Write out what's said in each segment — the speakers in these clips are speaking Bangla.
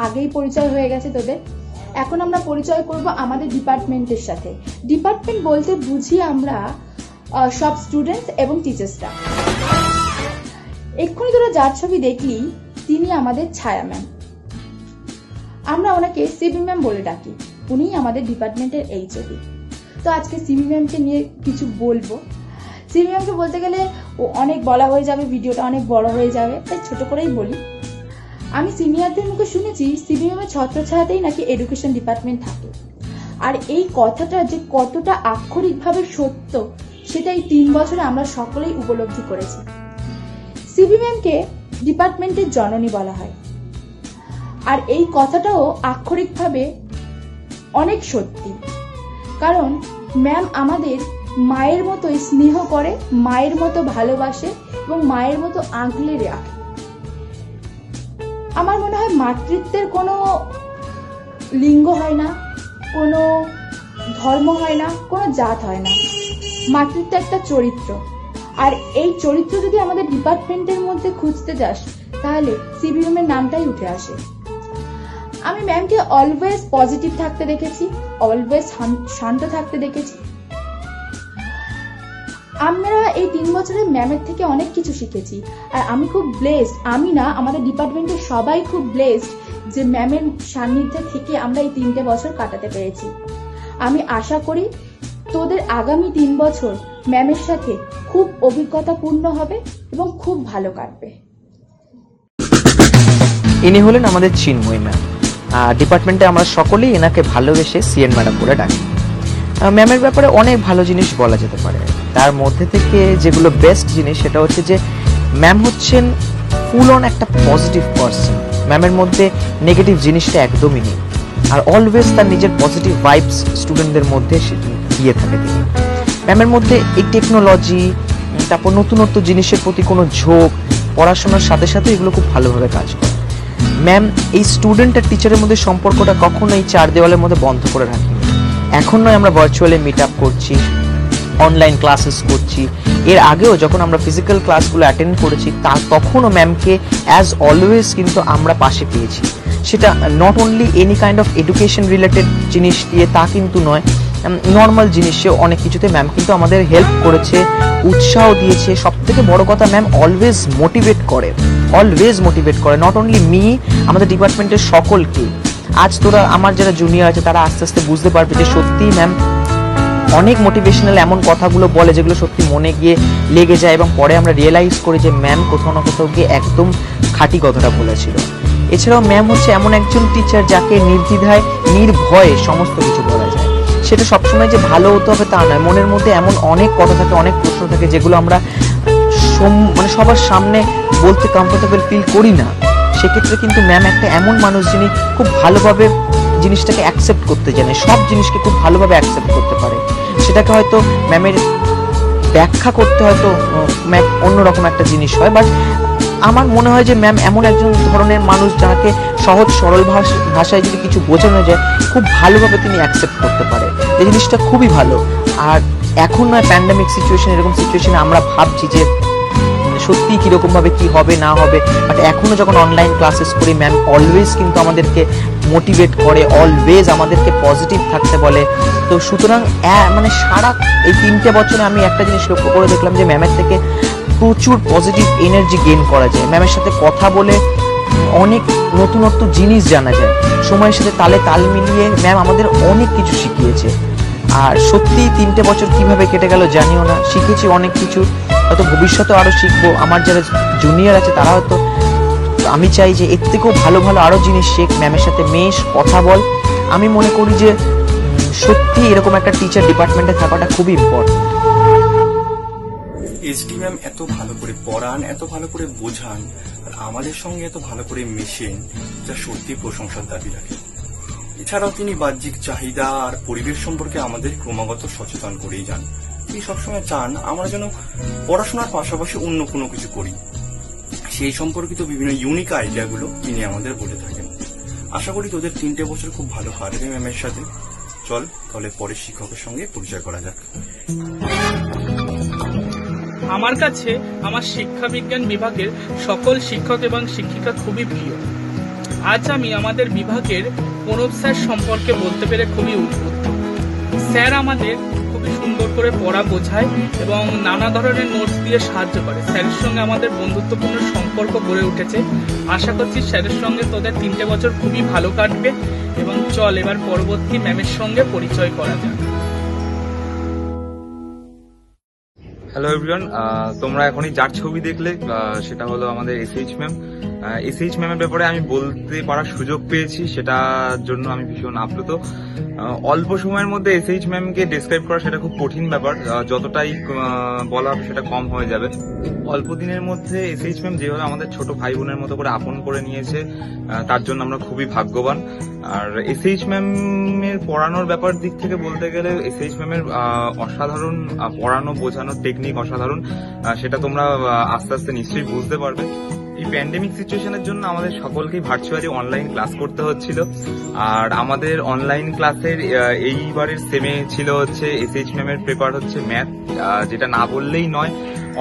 আগেই পরিচয় হয়ে গেছে তোদের। এখন আমরা পরিচয় করব আমাদের ডিপার্টমেন্টের সাথে। ডিপার্টমেন্ট বলতে বুঝি আমরা সব স্টুডেন্টস এবং টিচার্সরা। এক্ষুনি তোরা যার ছবি দেখলি তিনি আমাদের ছায়া ম্যাম। আমরা ওনাকে সিবি ম্যাম বলে ডাকি, উনিই আমাদের ডিপার্টমেন্টের এইচওডি। তো আজকে সিবি ম্যামকে নিয়ে কিছু বলবো। সিবি ম্যামকে বলতে গেলে অনেক বলা হয়ে যাবে, ভিডিওটা অনেক বড় হয়ে যাবে, তাই ছোট করেই বলি। আমি সিনিয়রদের মুখে শুনেছি সিবি ম্যামের ছত্রছায়াতেই নাকি এডুকেশন ডিপার্টমেন্ট থাকে। আর এই কথাটা যে কতটা আক্ষরিকভাবে সত্য সেটা এই 3 বছরে আমরা সকলেই উপলব্ধি করেছি। সিবি ম্যামকে ডিপার্টমেন্টের জননী বলা হয়, আর এই কথাটাও আক্ষরিকভাবে অনেক সত্যি। কারণ ম্যাম আমাদের মায়ের মতো স্নেহ করে, মায়ের মতো ভালোবাসে এবং মায়ের মতো আঁকলে রাখে। আমার মনে হয় মাতৃত্বের কোনো লিঙ্গ হয় না, কোনো ধর্ম হয় না, কোনো জাত হয় না। মাতৃত্ব একটা চরিত্র, আর এই চরিত্র যদি আমাদের ডিপার্টমেন্টের মধ্যে খুঁজতে যাস তাহলে সিবি ম্যামের নামটাই উঠে আসে। আমি ম্যামকে অলওয়েজ পজিটিভ থাকতে দেখেছি, অলওয়েজ শান্ত থাকতে দেখেছি। আমরা এই 3 বছরে ম্যামের থেকে অনেক কিছু শিখেছি, আর আমি খুব ব্লেসড, আমি না আমাদের ডিপার্টমেন্টের সবাই খুব ব্লেসড যে ম্যামের সান্নিধ্যে থেকে আমরা এই 3টে বছর কাটাতে পেরেছি। আমি আশা করি তোদের আগামী 3 বছর ম্যামের সাথে খুব অভিজ্ঞতাপূর্ণ হবে এবং খুব ভালো কাটবে। ইনি হলেন আমাদের চিন্ময়ী ম্যাম। ডিপার্টমেন্টে আমরা সকলেই এনাকে ভালোবেসে সিএন ম্যাডাম বলে ডাকি। ম্যামের ব্যাপারে অনেক ভালো জিনিস বলা যেতে পারে, তার মধ্যে থেকে যেগুলো বেস্ট জিনিস সেটা হচ্ছে যে ম্যাম হচ্ছেন ফুল অন একটা পজিটিভ পার্সন। ম্যামের মধ্যে নেগেটিভ জিনিসটা একদমই নেই, আর অলওয়েজ তার নিজের পজিটিভ ভাইবস স্টুডেন্টদের মধ্যে দিয়ে থাকে তিনি। ম্যামের মধ্যে এই টেকনোলজি, তারপর নতুনত্ব জিনিসের প্রতি কোনো ঝোঁক, পড়াশোনার সাথে সাথে এগুলো খুব ভালোভাবে কাজ করে। ম্যাম এই স্টুডেন্ট আর টিচারের মধ্যে সম্পর্কটা কখনো এই 4 দেওয়ালের মধ্যে বন্ধ করে রাখেনি। এখন নয় আমরা ভার্চুয়ালি মিট আপ করছি, অনলাইন ক্লাসেস করছি, এর আগেও যখন আমরা ফিজিক্যাল ক্লাসগুলো অ্যাটেন্ড করেছি তখনও ম্যামকে অ্যাজ অলওয়েজ কিন্তু আমরা পাশে পেয়েছি। সেটা not only any kind of education related জিনিস দিয়ে তা কিন্তু নয়, নর্মাল জিনিসেও অনেক কিছুতে ম্যাম কিন্তু আমাদের হেল্প করেছে, উৎসাহ দিয়েছে। সব থেকে বড় কথা ম্যাম অলওয়েজ মোটিভেট করে, নট অনলি মি, আমাদের ডিপার্টমেন্টের সকলকে। আজ তোরা আমার যারা জুনিয়র আছে তারা আস্তে আস্তে বুঝতে পারবে যে সত্যি ম্যাম অনেক মোটিভেশনাল এমন কথাগুলো বলে যেগুলো সত্যি মনে গিয়ে লেগে যায়, এবং পরে আমরা রিয়েলাইজ করি যে ম্যাম কোথাও না কোথাও গিয়ে একদম খাঁটি কথাটা বলেছিল। এছাড়াও ম্যাম হচ্ছে এমন একজন টিচার যাকে নির্দ্বিধায় নির্ভয়ে সমস্ত কিছু বলা যায়। সেটা সবসময় যে ভালো হতে হবে তা নয়, মনের মধ্যে এমন অনেক কথা থাকে, অনেক প্রশ্ন থাকে যেগুলো আমরা মানে সবার সামনে বলতে কমফোর্টেবল ফিল করি না। সেক্ষেত্রে কিন্তু ম্যাম একটা এমন মানুষ যিনি খুব ভালোভাবে জিনিসটাকে অ্যাকসেপ্ট করতে জানে, সব জিনিসকে খুব ভালোভাবে অ্যাকসেপ্ট করতে পারে। সেটাকে হয়তো ম্যামের ব্যাখ্যা করতে হয়তো ম্যাম অন্যরকম একটা জিনিস হয়, বাট আমার মনে হয় যে ম্যাম এমন একজন ধরনের মানুষ যাকে সহজ সরল ভাষায় যদি কিছু বোঝানো যায় খুব ভালোভাবে তিনি অ্যাকসেপ্ট করতে পারে। এই জিনিসটা খুবই ভালো। আর এখন নয় প্যান্ডামিক সিচুয়েশন, এরকম সিচুয়েশনে আমরা ভাবছি যে সত্যি কিরকম ভাবে কি হবে না হবে, বাট এখনো যখন অনলাইন ক্লাসেস করি ম্যাম অলওয়েজ কিন্তু আমাদেরকে মোটিভেট করে, অলওয়েজ আমাদেরকে পজিটিভ থাকতে বলে। তো সুতরাং মানে সারা এই 3টে বছরে আমি একটা জিনিস লক্ষ্য করে দেখলাম যে ম্যামের থেকে প্রচুর পজিটিভ এনার্জি গেইন করা যায়। ম্যামের সাথে কথা বলে অনেক নতুনত্ব জিনিস জানা যায়, সময়ের সাথে তালে তাল মিলিয়ে ম্যাম আমাদের অনেক কিছু শিখিয়েছে। আর সত্যি 3টে বছর কিভাবে কেটে গেল জানিও না, শিখেছি অনেক কিছু, হয়তো ভবিষ্যতে আরো শিখবো। আমার যারা জুনিয়র আছে তারা হয়তো, আমি চাই যে এর থেকেও ভালো ভালো আরো জিনিস শেখ, ম্যামের সাথে মেশ, কথা বল। আমি মনে করি যে সত্যি এরকম একটা টিচার ডিপার্টমেন্টে থাকাটা খুবই ইম্পর্টেন্ট। এসডি ম্যাম এত ভালো করে পড়ান, এত ভালো করে বোঝান, আর আমাদের সঙ্গে এত ভালো করে মেশেন, যা সত্যি প্রশংসার দাবি রাখে। এছাড়াও তিনি বাহ্যিক চাহিদা আর পরিবেশ সম্পর্কে আমাদের ক্রমাগত সচেতন করেই যান। তিনি সবসময় চান আমরা যেন পড়াশোনার পাশাপাশি অন্য কোনো কিছু করি, সেই সম্পর্কিত বিভিন্ন ইউনিক আইডিয়াগুলো তিনি আমাদের বলে থাকেন। আশা করি তোদের 3টে বছর খুব ভালো কাটবে ম্যামের সাথে। চল তাহলে পরের শিক্ষকের সঙ্গে পরিচয় করা যাক। আমার কাছে আমার শিক্ষা বিজ্ঞান বিভাগের সকল শিক্ষক এবং শিক্ষিকা খুবই প্রিয়। আজ আমি আমাদের বিভাগের প্রণব স্যার সম্পর্কে বলতে পেরে খুবই উদ্বুদ্ধ। স্যার আমাদের খুবই সুন্দর করে পড়া বোঝায় এবং নানা ধরনের নোটস দিয়ে সাহায্য করে। স্যারের সঙ্গে আমাদের বন্ধুত্বপূর্ণ সম্পর্ক গড়ে উঠেছে। আশা করছি স্যারের সঙ্গে তোদের 3টে বছর খুবই ভালো কাটবে। এবং চল এবার পরবর্তী ম্যামের সঙ্গে পরিচয় করা যাক। হ্যালো এভরিওয়ান, তোমরা এখনই যার ছবি দেখলে সেটা হলো আমাদের এসএইচ ম্যাম। এসএইচ ম্যামের ব্যাপারে আমি বলতে পারার সুযোগ পেয়েছি, সেটার জন্য আমি ভীষণ আপ্লুত। অল্প সময়ের মধ্যে এসএইচ ম্যামকে ডিসক্রাইব করা সেটা খুব কঠিন ব্যাপার, যতটাই বলা হবে সেটা কম হয়ে যাবে। অল্প দিনের মধ্যে এসএইচ ম্যাম যেভাবে আমাদের ছোট ভাই বোনের মতো করে আপন করে নিয়েছে, তার জন্য আমরা খুবই ভাগ্যবান। আর এসএইচ ম্যামের পড়ানোর ব্যাপার দিক থেকে বলতে গেলে এসএইচ ম্যামের অসাধারণ পড়ানো বোঝানোর টেকনিক অসাধারণ, সেটা তোমরা আস্তে আস্তে নিশ্চয়ই বুঝতে পারবে। এই প্যান্ডেমিক সিচুয়েশনের জন্য আমাদের সকলকেই ভার্চুয়ালি অনলাইন ক্লাস করতে হচ্ছিল। আর আমাদের অনলাইন ক্লাসের এইবারের সেমে ছিল হচ্ছে এসএইচ ম্যামের পেপার হচ্ছে ম্যাথ, যেটা না বললেই নয়।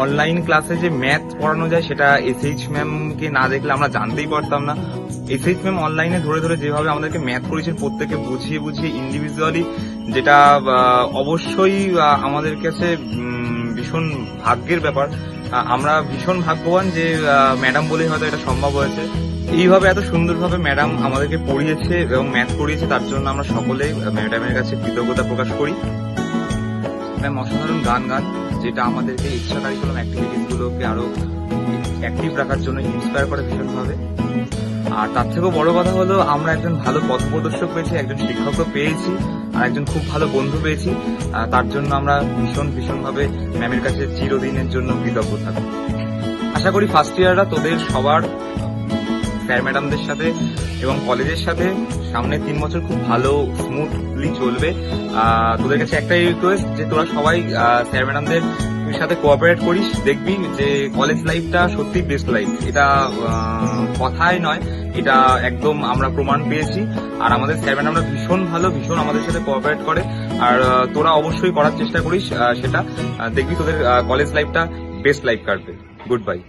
অনলাইন ক্লাসে যে ম্যাথ পড়ানো যায় সেটা এসএইচ ম্যামকে না দেখলে আমরা জানতেই পারতাম না। এসএইচ ম্যাম অনলাইনে ধরে ধরে যেভাবে আমাদেরকে ম্যাথ করেছেন প্রত্যেকে বুঝিয়ে বুঝিয়ে ইন্ডিভিজুয়ালি, যেটা অবশ্যই আমাদের কাছে ভীষণ ভাগ্যের ব্যাপার। আমরা ভীষণ ভাগ্যবান যে ম্যাডাম বলেই হয়তো এটা সম্ভব হয়েছে। এইভাবে এত সুন্দরভাবে ম্যাডাম আমাদেরকে পড়িয়েছে এবং ম্যাথ করিয়েছে, তার জন্য আমরা সকলেই ম্যাডামের কাছে কৃতজ্ঞতা প্রকাশ করি। ম্যাম অসাধারণ গান, যেটা আমাদেরকে এক্সট্রা কারিকুলাম অ্যাক্টিভিটিস গুলোকে আরো অ্যাক্টিভ রাখার জন্য ইন্সপায়ার করে ভীষণভাবে। আর তার থেকেও বড় কথা হলো আমরা একজন ভালো পথপ্রদর্শক পেয়েছি, একজন শিক্ষকও পেয়েছি, আর একজন খুব ভালো বন্ধু পেয়েছি। তার জন্য আমরা ভীষণভাবে ম্যামের কাছে চিরদিনের জন্য কৃতজ্ঞ থাকবো। আশা করি ফার্স্ট ইয়াররা তোদের সবার স্যার ম্যাডামদের সাথে এবং কলেজের সাথে সামনে 3 বছর খুব ভালো স্মুথলি চলবে। তোদের কাছে একটাই রিকোয়েস্ট যে তোরা সবাই স্যার ম্যাডামদের সাথে কোঅপারেট করিস, দেখবি যে কলেজ লাইফটা সত্যি বেস্ট লাইফ। এটা কথাই নয়, এটা একদম আমরা প্রমাণ পেয়েছি। আর আমাদের স্যার ম্যাডামরা ভীষণ ভালো, ভীষণ আমাদের সাথে কোঅপারেট করে। আর তোরা অবশ্যই করার চেষ্টা করিস সেটা, দেখবি তোদের কলেজ লাইফটা বেস্ট লাইফ কাটবে। Good bye.